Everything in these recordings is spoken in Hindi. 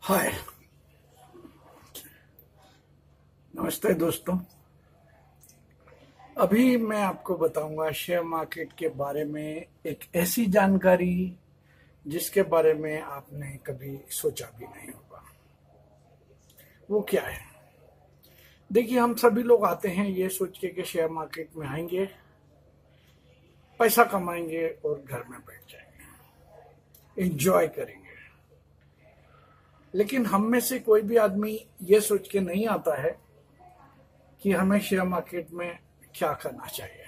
हाय, नमस्ते दोस्तों। अभी मैं आपको बताऊंगा शेयर मार्केट के बारे में एक ऐसी जानकारी जिसके बारे में आपने कभी सोचा भी नहीं होगा। वो क्या है? देखिए, हम सभी लोग आते हैं ये सोच के कि शेयर मार्केट में आएंगे, पैसा कमाएंगे और घर में बैठ जाएंगे, एंजॉय करेंगे। लेकिन हम में से कोई भी आदमी ये सोच के नहीं आता है कि हमें शेयर मार्केट में क्या करना चाहिए,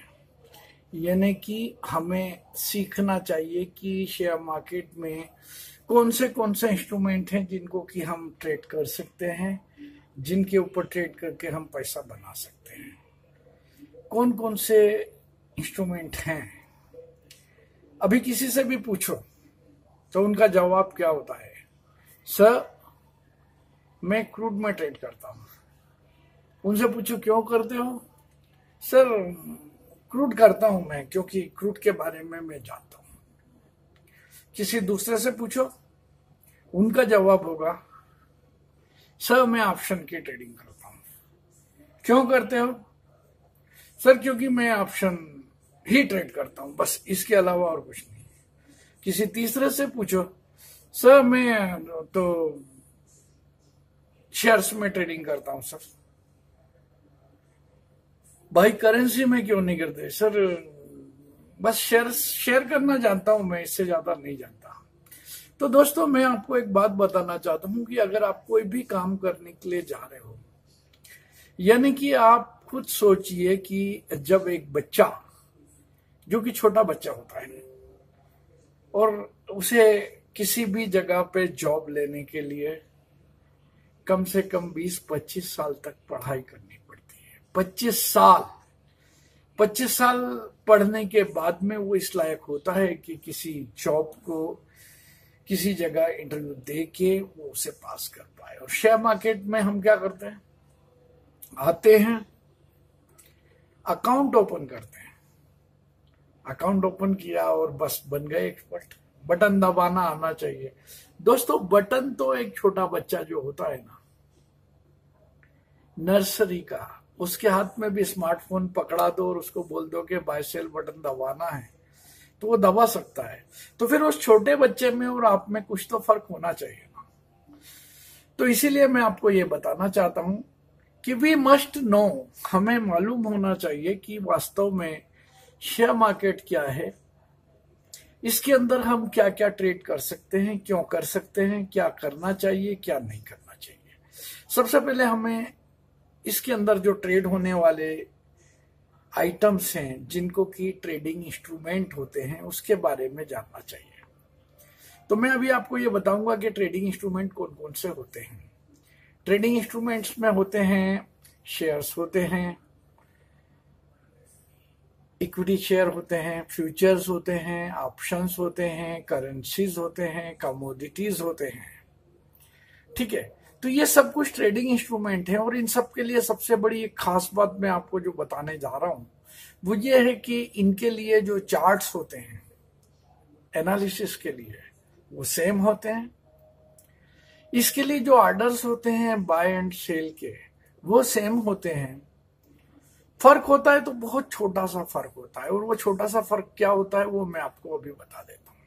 यानी कि हमें सीखना चाहिए कि शेयर मार्केट में कौन से इंस्ट्रूमेंट हैं जिनको कि हम ट्रेड कर सकते हैं, जिनके ऊपर ट्रेड करके हम पैसा बना सकते हैं। कौन से इंस्ट्रूमेंट हैं? अभी किसी से भी पूछो तो उनका जवाब क्या होता है? सर, मैं क्रूड में ट्रेड करता हूं। उनसे पूछो क्यों करते हो? सर, क्रूड करता हूं मैं क्योंकि क्रूड के बारे में मैं जानता हूं। किसी दूसरे से पूछो, उनका जवाब होगा, सर मैं ऑप्शन की ट्रेडिंग करता हूं। क्यों करते हो? सर क्योंकि मैं ऑप्शन ही ट्रेड करता हूं, बस, इसके अलावा और कुछ नहीं। किसी तीसरे से पूछो, सर मैं तो शेयर्स में ट्रेडिंग करता हूं। सर भाई, करेंसी में क्यों नहीं करते? सर बस शेयर करना जानता हूं मैं, इससे ज्यादा नहीं जानता। तो दोस्तों, मैं आपको एक बात बताना चाहता हूं कि अगर आप कोई भी काम करने के लिए जा रहे हो, यानी कि आप खुद सोचिए कि जब एक बच्चा, जो कि छोटा बच्चा होता है, और उसे किसी भी जगह पे जॉब लेने के लिए कम से कम 20-25 साल तक पढ़ाई करनी पड़ती है। 25 साल पढ़ने के बाद में वो इस लायक होता है कि किसी जॉब को किसी जगह इंटरव्यू दे के वो उसे पास कर पाए। और शेयर मार्केट में हम क्या करते हैं? आते हैं, अकाउंट ओपन करते हैं, अकाउंट ओपन किया और बस बन गए एक्सपर्ट। बटन दबाना आना चाहिए। दोस्तों, बटन तो एक छोटा बच्चा जो होता है ना, नर्सरी का, उसके हाथ में भी स्मार्टफोन पकड़ा दो और उसको बोल दो कि बाय सेल बटन दबाना है, तो वो दबा सकता है। तो फिर उस छोटे बच्चे में और आप में कुछ तो फर्क होना चाहिए ना। तो इसीलिए मैं आपको ये बताना चाहता हूं कि वी मस्ट नो, हमें मालूम होना चाहिए कि वास्तव में शेयर मार्केट क्या है, इसके अंदर हम क्या क्या ट्रेड कर सकते हैं, क्यों कर सकते हैं, क्या करना चाहिए, क्या नहीं करना चाहिए। सबसे पहले हमें इसके अंदर जो ट्रेड होने वाले आइटम्स हैं, जिनको कि ट्रेडिंग इंस्ट्रूमेंट होते हैं, उसके बारे में जानना चाहिए। तो मैं अभी आपको ये बताऊंगा कि ट्रेडिंग इंस्ट्रूमेंट कौन कौन से होते हैं। ट्रेडिंग इंस्ट्रूमेंट्स में होते हैं शेयर्स होते हैं, इक्विटी शेयर होते हैं, फ्यूचर्स होते हैं, ऑप्शंस होते हैं, करेंसीज होते हैं, कमोडिटीज होते हैं। ठीक है, तो ये सब कुछ ट्रेडिंग इंस्ट्रूमेंट है। और इन सब के लिए सबसे बड़ी एक खास बात मैं आपको जो बताने जा रहा हूं वो ये है कि इनके लिए जो चार्ट्स होते हैं एनालिसिस के लिए, वो सेम होते हैं। इसके लिए जो ऑर्डर्स होते हैं बाय एंड सेल के, वो सेम होते हैं। फर्क होता है तो बहुत छोटा सा फर्क होता है, और वो छोटा सा फर्क क्या होता है वो मैं आपको अभी बता देता हूं।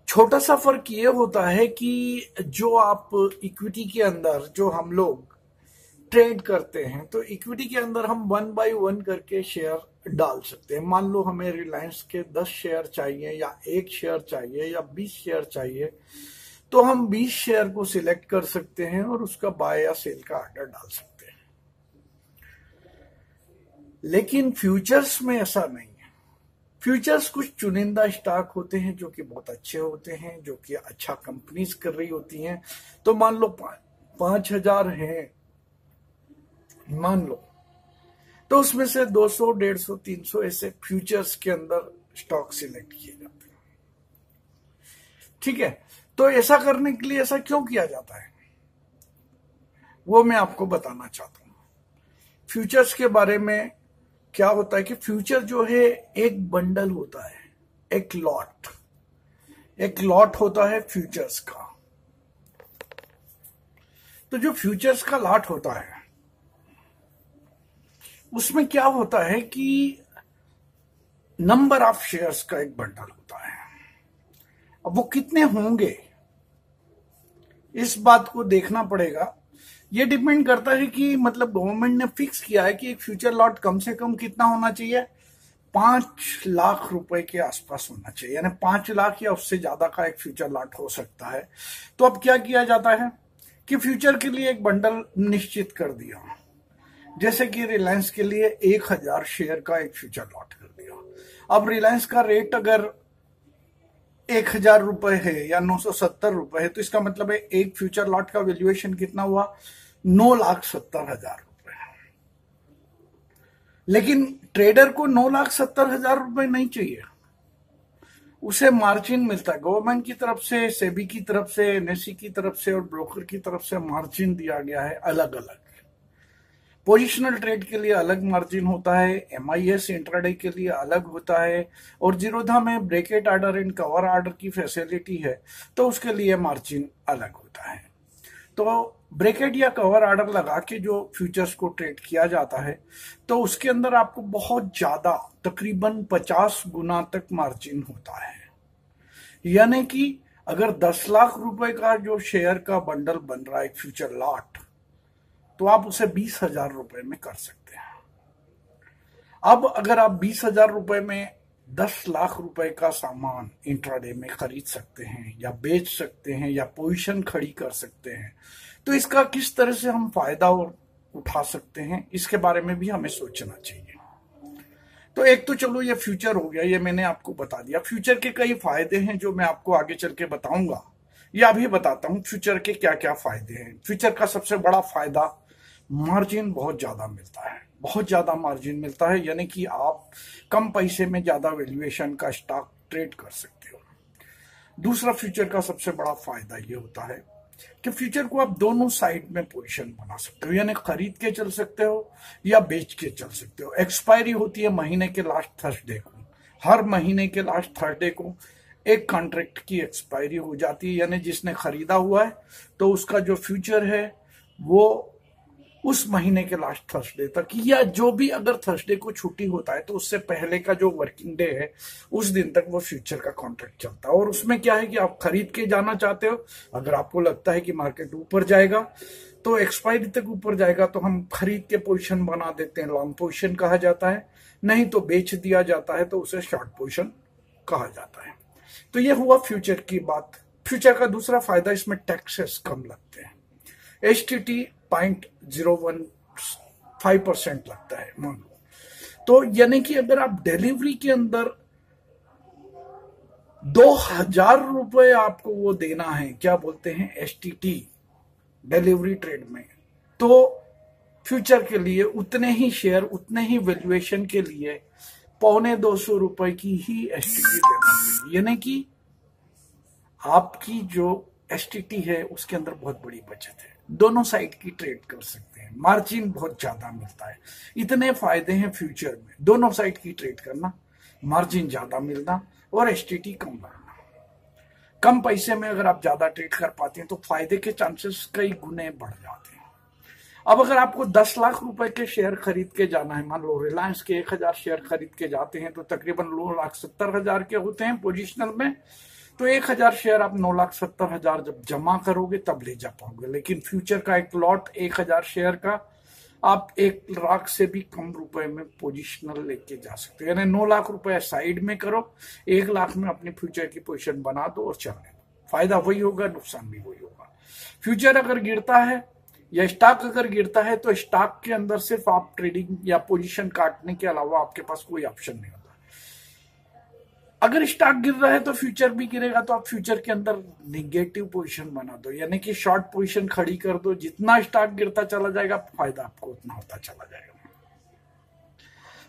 छोटा सा फर्क ये होता है कि जो आप इक्विटी के अंदर, जो हम लोग ट्रेड करते हैं, तो इक्विटी के अंदर हम 1 बाय 1 करके शेयर डाल सकते हैं। मान लो हमें रिलायंस के 10 शेयर चाहिए, या 1 शेयर चाहिए, या 20 शेयर चाहिए, तो हम 20 शेयर को सिलेक्ट कर सकते हैं और उसका बाय या सेल का ऑर्डर डाल सकते हैं। लेकिन फ्यूचर्स में ऐसा नहीं है। फ्यूचर्स कुछ चुनिंदा स्टॉक होते हैं जो कि बहुत अच्छे होते हैं, जो कि अच्छा कंपनीज कर रही होती हैं। तो मान लो 5,000 है, मान लो, तो उसमें से 200, 150, 300 ऐसे फ्यूचर्स के अंदर स्टॉक सिलेक्ट किए जाते हैं। ठीक है, तो ऐसा करने के लिए ऐसा क्यों किया जाता है वो मैं आपको बताना चाहता हूं। फ्यूचर्स के बारे में क्या होता है कि फ्यूचर जो है एक बंडल होता है, एक लॉट होता है फ्यूचर्स का। तो जो फ्यूचर्स का लॉट होता है उसमें क्या होता है कि नंबर ऑफ शेयर्स का एक बंडल होता है। अब वो कितने होंगे इस बात को देखना पड़ेगा। ये डिपेंड करता है कि मतलब गवर्नमेंट ने फिक्स किया है कि एक फ्यूचर लॉट कम से कम कितना होना चाहिए, 5 लाख रुपए के आसपास होना चाहिए, यानी 5 लाख या उससे ज्यादा का एक फ्यूचर लॉट हो सकता है। तो अब क्या किया जाता है कि फ्यूचर के लिए एक बंडल निश्चित कर दिया, जैसे कि रिलायंस के लिए 1000 शेयर का एक फ्यूचर लॉट कर दिया। अब रिलायंस का रेट अगर 1000 रुपए है या 970 रुपए है, तो इसका मतलब है एक फ्यूचर लॉट का वैल्यूएशन कितना हुआ, 9,70,000 रुपए। लेकिन ट्रेडर को 9,70,000 रुपए नहीं चाहिए, उसे मार्जिन मिलता है गवर्नमेंट की तरफ से, सेबी की तरफ से, एनएसई की तरफ से और ब्रोकर की तरफ से मार्जिन दिया गया है अलग अलग। पोजिशनल ट्रेड के लिए अलग मार्जिन होता है, एमआईएस इंट्राडे के लिए अलग होता है, और जीरोधा में bracket order and cover order की फैसिलिटी है तो उसके लिए मार्जिन अलग होता है। तो ब्रेकेट या कवर ऑर्डर लगा के जो फ्यूचर्स को ट्रेड किया जाता है तो उसके अंदर आपको बहुत ज्यादा तकरीबन 50 गुना तक मार्जिन होता है। यानी कि अगर 10 लाख रुपए का जो शेयर का बंडल बन रहा है एक फ्यूचर लॉट, तो आप उसे 20,000 रुपए में कर सकते हैं। अब अगर आप 20,000 रुपए में 10 लाख रुपए का सामान इंट्राडे में खरीद सकते हैं या बेच सकते हैं या पोजीशन खड़ी कर सकते हैं, तो इसका किस तरह से हम फायदा उठा सकते हैं इसके बारे में भी हमें सोचना चाहिए। तो एक तो चलो ये फ्यूचर हो गया, ये मैंने आपको बता दिया। फ्यूचर के कई फायदे हैं जो मैं आपको आगे चल के बताऊंगा, या अभी बताता हूं फ्यूचर के क्या क्या फायदे हैं। फ्यूचर का सबसे बड़ा फायदा मार्जिन बहुत ज्यादा मिलता है, बहुत ज्यादा मार्जिन मिलता है, यानी कि आप कम पैसे में ज्यादा वैल्यूएशन का स्टॉक ट्रेड कर सकते हो। दूसरा फ्यूचर का सबसे बड़ा फायदा ये होता है कि फ्यूचर को आप दोनों साइड में पोजीशन बना सकते हो, यानी खरीद के चल सकते हो या बेच के चल सकते हो। एक्सपायरी होती है महीने के लास्ट थर्सडे को, हर महीने के लास्ट थर्सडे को एक कॉन्ट्रैक्ट की एक्सपायरी हो जाती है, यानी जिसने खरीदा हुआ है तो उसका जो फ्यूचर है वो उस महीने के लास्ट थर्सडे तक, या जो भी अगर थर्सडे को छुट्टी होता है तो उससे पहले का जो वर्किंग डे है उस दिन तक वो फ्यूचर का कॉन्ट्रैक्ट चलता है। और उसमें क्या है कि आप खरीद के जाना चाहते हो, अगर आपको लगता है कि मार्केट ऊपर जाएगा तो एक्सपायरी तक ऊपर जाएगा तो हम खरीद के पोजीशन बना देते हैं, लॉन्ग पोजीशन कहा जाता है, नहीं तो बेच दिया जाता है तो उसे शॉर्ट पोजीशन कहा जाता है। तो ये हुआ फ्यूचर की बात। फ्यूचर का दूसरा फायदा, इसमें टैक्सेस कम लगते हैं। एसटीटी 0.015% लगता है मान लो, तो यानी कि अगर आप डिलीवरी के अंदर 2,000 रुपए आपको वो देना है, क्या बोलते हैं एसटीटी डिलीवरी ट्रेड में, तो फ्यूचर के लिए उतने ही शेयर उतने ही वैल्यूएशन के लिए 250 रुपए की ही एसटीटी देना पड़ेगी। यानी कि आपकी जो एसटीटी है उसके अंदर बहुत बड़ी बचत है, दोनों साइड की ट्रेड कर सकते हैं, मार्जिन बहुत ज्यादा मिलता है। इतने फायदे हैं फ्यूचर में, दोनों साइड की ट्रेड करना, मार्जिन ज्यादा मिलना और एसटीटी कम लगना। कम पैसे में अगर आप ज्यादा ट्रेड कर पाते हैं तो फायदे के चांसेस कई गुने बढ़ जाते हैं। अब अगर आपको 10 लाख रुपए के शेयर खरीद के जाना है, मान लो रिलायंस के 1000 शेयर खरीद के जाते हैं तो तकरीबन 9,70,000 के होते हैं पोजिशनल में, तो 1000 शेयर आप 9,70,000 जब जमा करोगे तब ले जा पाओगे। लेकिन फ्यूचर का एक लॉट 1000 शेयर का आप 1 लाख से भी कम रुपए में पोजिशनल लेके जा सकते हो, यानी 9 लाख रुपए साइड में करो, 1 लाख में अपनी फ्यूचर की पोजीशन बना दो और चलने दो। फायदा वही होगा, नुकसान भी वही होगा। फ्यूचर अगर गिरता है या स्टॉक अगर गिरता है तो स्टॉक के अंदर सिर्फ आप ट्रेडिंग या पोजीशन काटने के अलावा आपके पास कोई ऑप्शन नहीं होता। अगर स्टॉक गिर रहा है तो फ्यूचर भी गिरेगा, तो आप फ्यूचर के अंदर निगेटिव पोजीशन बना दो, यानी कि शॉर्ट पोजीशन खड़ी कर दो। जितना स्टॉक गिरता चला जाएगा फायदा आपको उतना होता चला जाएगा।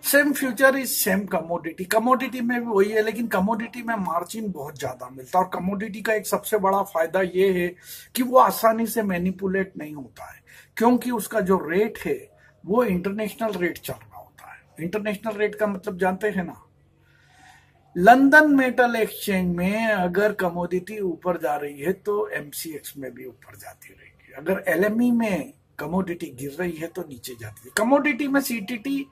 Same future is same commodity, commodity में भी वही है, लेकिन कमोडिटी में मार्जिन बहुत ज्यादा मिलता है। और कमोडिटी का एक सबसे बड़ा फायदा ये है कि वो आसानी से मैनिपुलेट नहीं होता है, क्योंकि उसका जो रेट है वो इंटरनेशनल रेट चल रहा होता है। इंटरनेशनल रेट का मतलब जानते हैं ना, लंदन मेटल एक्सचेंज में अगर कमोडिटी ऊपर जा रही है तो एमसीएक्स में भी ऊपर जाती रहेगी। अगर एलएमई में कमोडिटी गिर रही है तो नीचे जाती है। कमोडिटी में सीटीटी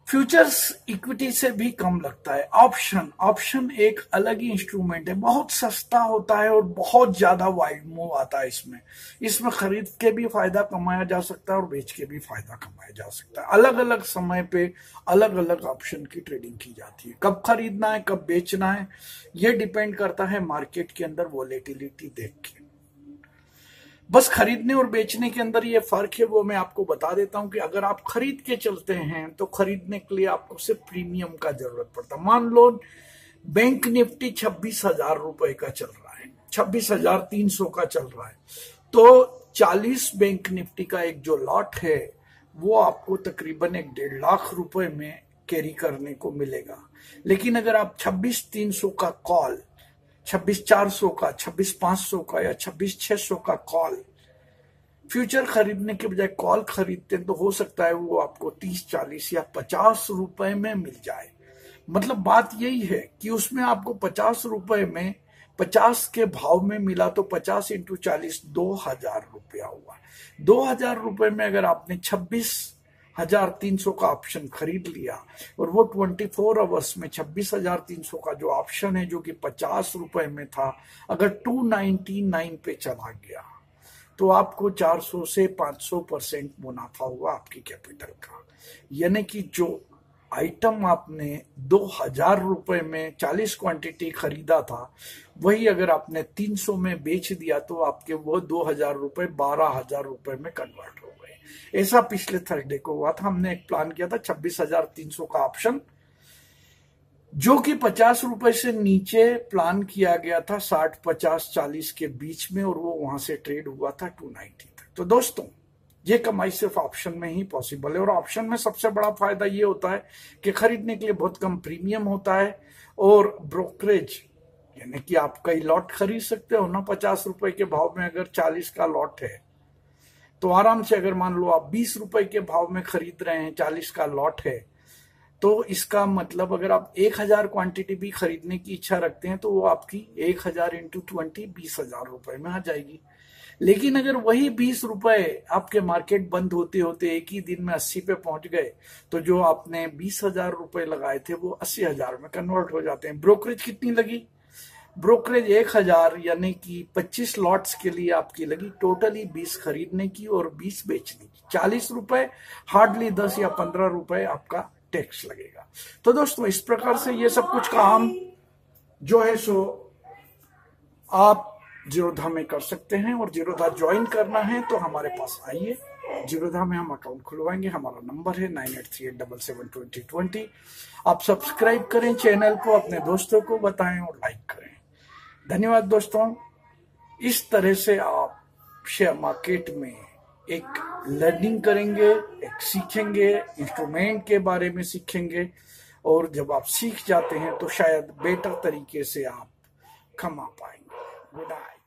फ्यूचर्स इक्विटी से भी कम लगता है। ऑप्शन एक अलग ही इंस्ट्रूमेंट है, बहुत सस्ता होता है और बहुत ज्यादा वाइड मूव आता है। इसमें खरीद के भी फायदा कमाया जा सकता है और बेच के भी फायदा कमाया जा सकता है। अलग अलग समय पे अलग अलग ऑप्शन की ट्रेडिंग की जाती है। कब खरीदना है कब बेचना है ये डिपेंड करता है मार्केट के अंदर वोलेटिलिटी देख के। बस खरीदने और बेचने के अंदर ये फर्क है, वो मैं आपको बता देता हूं कि अगर आप खरीद के चलते हैं तो खरीदने के लिए आपको सिर्फ प्रीमियम का जरूरत पड़ता है। मान लो बैंक निफ्टी 26,000 रुपए का चल रहा है, 26,300 का चल रहा है, तो 40 बैंक निफ्टी का एक जो लॉट है वो आपको तकरीबन 1.5 लाख रुपए में कैरी करने को मिलेगा। लेकिन अगर आप 26,300 का कॉल, 26,400 का, 26,500 का या 26,600 का कॉल फ्यूचर खरीदने के बजाय कॉल खरीदते हैं तो हो सकता है वो आपको 30, 40 या 50 रुपए में मिल जाए। मतलब बात यही है कि उसमें आपको 50 रुपए में 50 के भाव में मिला तो 50 इंटू 40 2,000 रुपया हुआ। 2,000 रुपए में अगर आपने 26,300 का ऑप्शन खरीद लिया और वो 24 आवर्स में 26,300 का जो ऑप्शन है जो कि 50 रुपए में था अगर 299 पे चला गया तो आपको 400 से 500% मुनाफा हुआ आपकी कैपिटल का। यानी कि जो आइटम आपने 2,000 रुपए में 40 क्वांटिटी खरीदा था वही अगर आपने 300 में बेच दिया तो आपके वो 2,000 रुपए 12,000 रुपए में कन्वर्ट हो गए। ऐसा पिछले थर्सडे को हुआ था। हमने एक प्लान किया था 26,300 का ऑप्शन जो कि 50 रुपए से नीचे प्लान किया गया था 60, 50, 40 के बीच में और वो वहां से ट्रेड हुआ था 290 तक। तो दोस्तों ये कमाई सिर्फ ऑप्शन में ही पॉसिबल है और ऑप्शन में सबसे बड़ा फायदा ये होता है कि खरीदने के लिए बहुत कम प्रीमियम होता है और ब्रोकरेज यानी कि आप कई लॉट खरीद सकते हो ना 50 रुपए के भाव में। अगर 40 का लॉट है तो आराम से अगर मान लो आप 20 रुपए के भाव में खरीद रहे हैं, 40 का लॉट है, तो इसका मतलब अगर आप 1,000 क्वांटिटी भी खरीदने की इच्छा रखते हैं तो वो आपकी 1,000 इंटू 20 20,000 रुपए में आ जाएगी। लेकिन अगर वही 20 रुपए आपके मार्केट बंद होते होते एक ही दिन में 80 पे पहुंच गए तो जो आपने 20,000 रुपए लगाए थे वो 80,000 में कन्वर्ट हो जाते हैं। ब्रोकरेज कितनी लगी? ब्रोकरेज 1,000 यानी कि 25 लॉट्स के लिए आपकी लगी टोटली 20 खरीदने की और 20 बेचने की। 40 रुपए, हार्डली 10 या 15 रुपए आपका टैक्स लगेगा। तो दोस्तों इस प्रकार से ये सब कुछ काम जो है सो आप जीरोधा में कर सकते हैं और जीरोधा ज्वाइन करना है तो हमारे पास आइए। जीरोधा में हम अकाउंट खुलवाएंगे। हमारा नंबर है 9838772020। आप सब्सक्राइब करें चैनल को, अपने दोस्तों को बताएं और लाइक करें। धन्यवाद दोस्तों। इस तरह से आप शेयर मार्केट में एक लर्निंग करेंगे, एक सीखेंगे, इंस्ट्रूमेंट के बारे में सीखेंगे और जब आप सीख जाते हैं तो शायद बेटर तरीके से आप कमा पाएंगे। Good night.